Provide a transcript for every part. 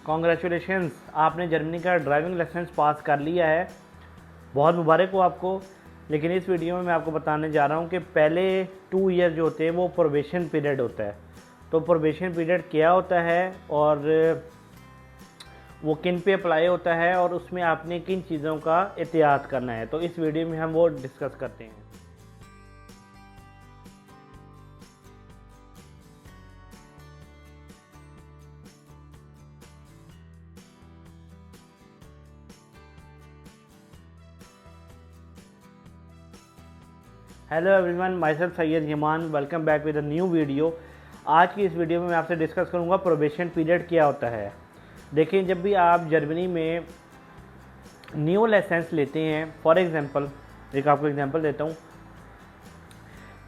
Congratulations, आपने Germany का driving licence पास कर लिया है। बहुत मुबारक हो आपको। लेकिन इस वीडियो में मैं आपको बताने जा रहा हूँ कि पहले 2 ईयर जो होते हैं वो प्रोबेशन पीरियड होता है। तो प्रोबेशन पीरियड क्या होता है और वो किन पे अप्लाई होता है और उसमें आपने किन चीज़ों का एहतियात करना है, तो इस वीडियो में हम वो डिस्कस करते हैं। Hello everyone, myself Syed Yaman, welcome back with a new video. आज की इस वीडियो में मैं आपसे डिस्कस करूंगा प्रोबेशन पीरियड क्या होता है। देखिए, जब भी आप जर्मनी में न्यू लाइसेंस लेते हैं, फॉर एग्जांपल एक आपको एग्जांपल देता हूं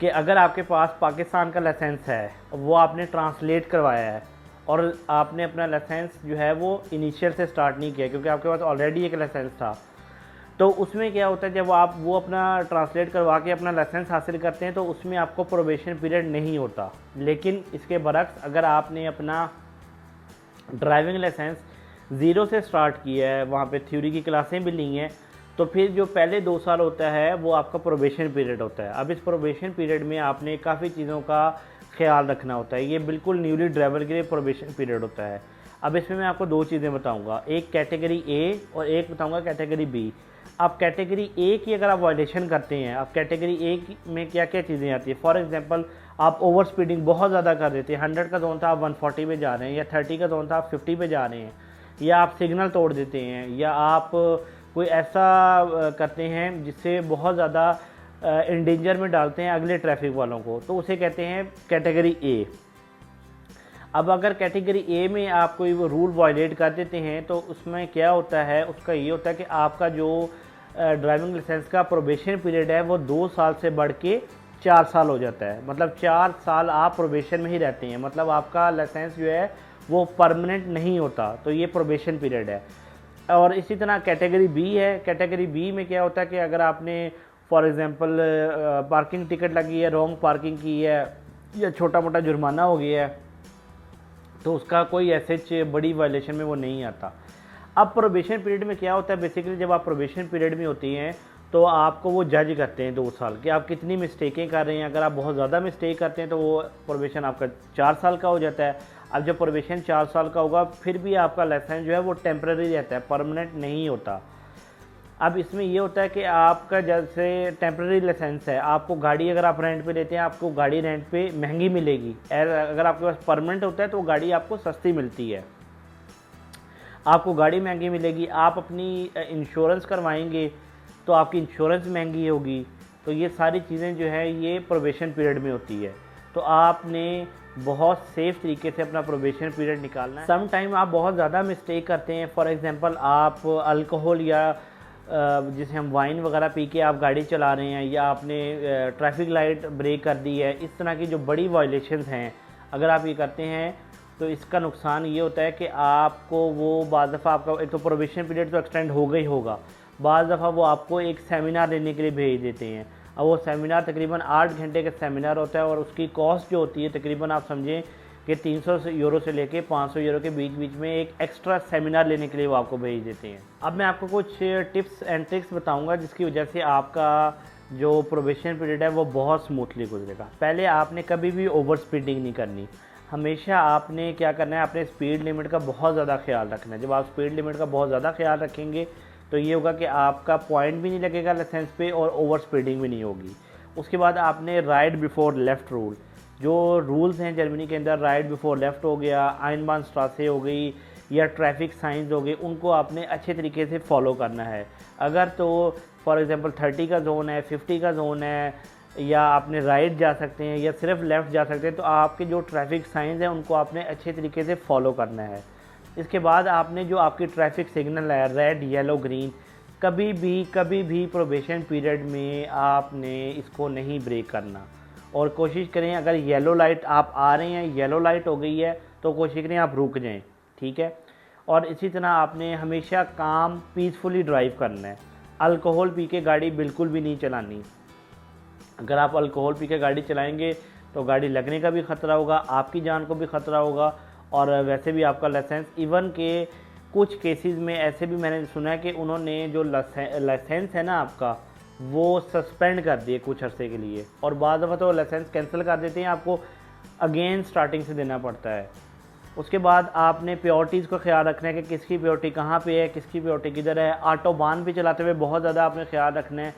कि अगर आपके पास पाकिस्तान का लाइसेंस है, वो आपने ट्रांसलेट करवाया है और आपने अपना लाइसेंस जो है वो इनिशियल से स्टार्ट नहीं किया क्योंकि आपके पास ऑलरेडी एक लाइसेंस था, तो उसमें क्या होता है जब आप वो अपना ट्रांसलेट करवा के अपना लाइसेंस हासिल करते हैं तो उसमें आपको प्रोबेशन पीरियड नहीं होता। लेकिन इसके बरक्स अगर आपने अपना ड्राइविंग लाइसेंस ज़ीरो से स्टार्ट किया है, वहाँ पे थ्योरी की क्लासें भी ली हैं, तो फिर जो पहले 2 साल होता है वो आपका प्रोबेशन पीरियड होता है। अब इस प्रोबेशन पीरियड में आपने काफ़ी चीज़ों का ख्याल रखना होता है। ये बिल्कुल न्यूली ड्राइवर के लिए प्रोबेशन पीरियड होता है। अब इसमें मैं आपको 2 चीज़ें बताऊँगा, एक कैटेगरी ए और एक बताऊँगा कैटेगरी बी। आप कैटेगरी ए की अगर आप वायलेशन करते हैं, आप कैटेगरी ए में क्या क्या चीज़ें आती है। फॉर एग्जांपल, आप ओवर स्पीडिंग बहुत ज़्यादा कर देते हैं, 100 का जोन था आप 140 पे जा रहे हैं, या 30 का जोन था आप 50 पे जा रहे हैं, या आप सिग्नल तोड़ देते हैं, या आप कोई ऐसा करते हैं जिससे बहुत ज़्यादा इन डेंजर में डालते हैं अगले ट्रैफिक वालों को, तो उसे कहते हैं कैटेगरी ए। अब अगर कैटेगरी ए में आप कोई वो रूल वायलेट कर देते हैं तो उसमें क्या होता है, उसका ये होता है कि आपका जो ड्राइविंग लाइसेंस का प्रोबेशन पीरियड है वो 2 साल से बढ़ के 4 साल हो जाता है। मतलब 4 साल आप प्रोबेशन में ही रहते हैं, मतलब आपका लाइसेंस जो है वो परमानेंट नहीं होता, तो ये प्रोबेशन पीरियड है। और इसी तरह कैटेगरी बी है। कैटेगरी बी में क्या होता है कि अगर आपने फॉर एग्ज़ाम्पल पार्किंग टिकट लगी है, रॉन्ग पार्किंग की है, या छोटा मोटा जुर्माना हो गया है, तो उसका कोई ऐसे बड़ी वायलेशन में वो नहीं आता। अब प्रोबेशन पीरियड में क्या होता है, बेसिकली जब आप प्रोबेशन पीरियड में होती हैं तो आपको वो जज करते हैं 2 साल कि आप कितनी मिस्टेकें कर रहे हैं। अगर आप बहुत ज़्यादा मिस्टेक करते हैं तो वो प्रोबेशन आपका 4 साल का हो जाता है। अब जब प्रोबेशन 4 साल का होगा फिर भी आपका लाइसेंस जो है वो टेम्प्रेरी रहता है, परमानेंट नहीं होता। अब इसमें ये होता है कि आपका जैसे टेम्प्रेरी लाइसेंस है, आपको गाड़ी अगर आप रेंट पे लेते हैं आपको गाड़ी रेंट पे महंगी मिलेगी। अगर आपके पास परमानेंट होता है तो गाड़ी आपको सस्ती मिलती है, आपको गाड़ी महंगी मिलेगी। आप अपनी इंश्योरेंस करवाएंगे तो आपकी इंश्योरेंस महंगी होगी। तो ये सारी चीज़ें जो है ये प्रोबेशन पीरियड में होती है। तो आपने बहुत सेफ़ तरीके से अपना प्रोबेशन पीरियड निकालना है। सम टाइम आप बहुत ज़्यादा मिस्टेक करते हैं, फॉर एग्जांपल आप अल्कोहल या जिसे हम वाइन वगैरह पी के आप गाड़ी चला रहे हैं, या आपने ट्रैफिक लाइट ब्रेक कर दी है, इस तरह की जो बड़ी वायलेशंस हैं अगर आप ये करते हैं तो इसका नुकसान ये होता है कि आपको वो बाज़ दफ़ा आपका एक तो प्रोबेशन पीरियड तो एक्सटेंड होगा ही होगा, बाज़ दफ़ा वो आपको एक सेमिनार लेने के लिए भेज देते हैं। अब वो सेमिनार तकरीबन 8 घंटे का सेमिनार होता है और उसकी कॉस्ट जो होती है तकरीबन आप समझें कि 300 यूरो से लेके 500 यूरो के बीच बीच में एक एक्स्ट्रा सेमिनार लेने के लिए वो आपको भेज देते हैं। अब मैं आपको कुछ टिप्स एंड ट्रिक्स बताऊँगा जिसकी वजह से आपका जो प्रोबेशन पीरियड है वो बहुत स्मूथली गुजरेगा। पहले आपने कभी भी ओवर स्पीडिंग नहीं करनी। हमेशा आपने क्या करना है, अपने स्पीड लिमिट का बहुत ज़्यादा ख्याल रखना है। जब आप स्पीड लिमिट का बहुत ज़्यादा ख्याल रखेंगे तो ये होगा कि आपका पॉइंट भी नहीं लगेगा लाइसेंस पे और ओवर स्पीडिंग भी नहीं होगी। उसके बाद आपने राइट बिफोर लेफ़्ट रूल, जो रूल्स हैं जर्मनी के अंदर, राइट बिफोर लेफ़्ट हो गया, आइनबान स्ट्रासे हो गई, या ट्रैफिक साइंस हो गए, उनको आपने अच्छे तरीके से फॉलो करना है। अगर तो फॉर एग्ज़ाम्पल 30 का जोन है, 50 का जोन है, या आपने राइट जा सकते हैं या सिर्फ लेफ़्ट जा सकते हैं, तो आपके जो ट्रैफिक साइंस हैं उनको आपने अच्छे तरीके से फॉलो करना है। इसके बाद आपने जो आपकी ट्रैफिक सिग्नल है, रेड येलो ग्रीन, कभी भी प्रोबेशन पीरियड में आपने इसको नहीं ब्रेक करना। और कोशिश करें, अगर येलो लाइट आप आ रहे हैं, येलो लाइट हो गई है, तो कोशिश करें आप रुक जाएं, ठीक है। और इसी तरह आपने हमेशा काम पीसफुली ड्राइव करना है। अल्कोहल पी के गाड़ी बिल्कुल भी नहीं चलानी। अगर आप अल्कोहल पी के गाड़ी चलाएंगे तो गाड़ी लगने का भी ख़तरा होगा, आपकी जान को भी ख़तरा होगा, और वैसे भी आपका लाइसेंस, इवन के कुछ केसेस में ऐसे भी मैंने सुना है कि उन्होंने जो लाइसेंस है ना आपका, वो सस्पेंड कर दिए कुछ अरसे के लिए, और बाद दफ़ा तो लाइसेंस कैंसिल कर देते हैं, आपको अगेन स्टार्टिंग से देना पड़ता है। उसके बाद आपने प्योरिटीज़ को ख्याल रखना है कि किसकी प्योरिटी कहाँ पे है, किसकी प्योरिटी किधर है। ऑटोबान पे चलाते हुए बहुत ज़्यादा आपने ख्याल रखना है,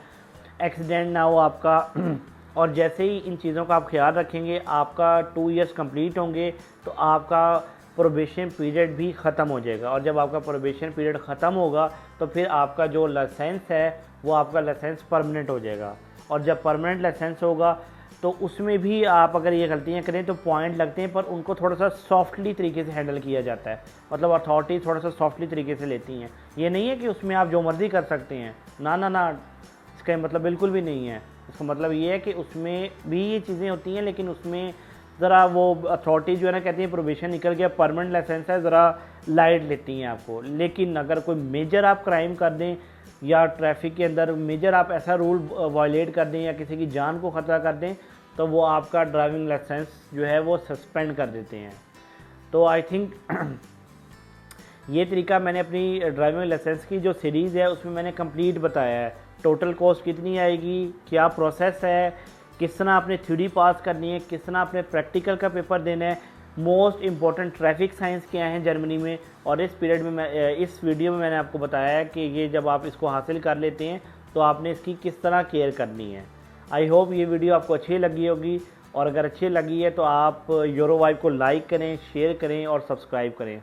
एक्सीडेंट ना हो आपका। और जैसे ही इन चीज़ों का आप ख्याल रखेंगे, आपका 2 इयर्स कंप्लीट होंगे तो आपका प्रोबेशन पीरियड भी ख़त्म हो जाएगा। और जब आपका प्रोबेशन पीरियड ख़त्म होगा तो फिर आपका जो लाइसेंस है वो आपका लाइसेंस परमानेंट हो जाएगा। और जब परमानेंट लाइसेंस होगा तो उसमें भी आप अगर ये गलतियाँ करें तो पॉइंट लगते हैं, पर उनको थोड़ा सा सॉफ्टली तरीके से हैंडल किया जाता है। मतलब अथॉरिटी थोड़ा सा सॉफ्टली तरीके से लेती हैं। ये नहीं है कि उसमें आप जो मर्ज़ी कर सकते हैं, ना ना ना, इसका मतलब बिल्कुल भी नहीं है। इसका मतलब ये है कि उसमें भी ये चीज़ें होती हैं, लेकिन उसमें ज़रा वो अथॉरिटी जो है ना कहती है प्रोबेशन निकल गया, परमानेंट लाइसेंस है, ज़रा लाइट लेती हैं आपको। लेकिन अगर कोई मेजर आप क्राइम कर दें या ट्रैफिक के अंदर मेजर आप ऐसा रूल वायलेट कर दें या किसी की जान को ख़तरा कर दें, तो वो आपका ड्राइविंग लाइसेंस जो है वो सस्पेंड कर देते हैं। तो आई थिंक ये तरीका मैंने अपनी ड्राइविंग लाइसेंस की जो सीरीज़ है उसमें मैंने कंप्लीट बताया है। टोटल कॉस्ट कितनी आएगी, क्या प्रोसेस है, किस तरह आपने थ्योरी पास करनी है, किस तरह आपने प्रैक्टिकल का पेपर देना है, मोस्ट इम्पॉर्टेंट ट्रैफिक साइंस क्या हैं जर्मनी में। और इस पीरियड में इस वीडियो में मैंने आपको बताया है कि ये जब आप इसको हासिल कर लेते हैं तो आपने इसकी किस तरह केयर करनी है। आई होप ये वीडियो आपको अच्छी लगी होगी, और अगर अच्छी लगी है तो आप यूरो वाइब को लाइक करें, शेयर करें और सब्सक्राइब करें।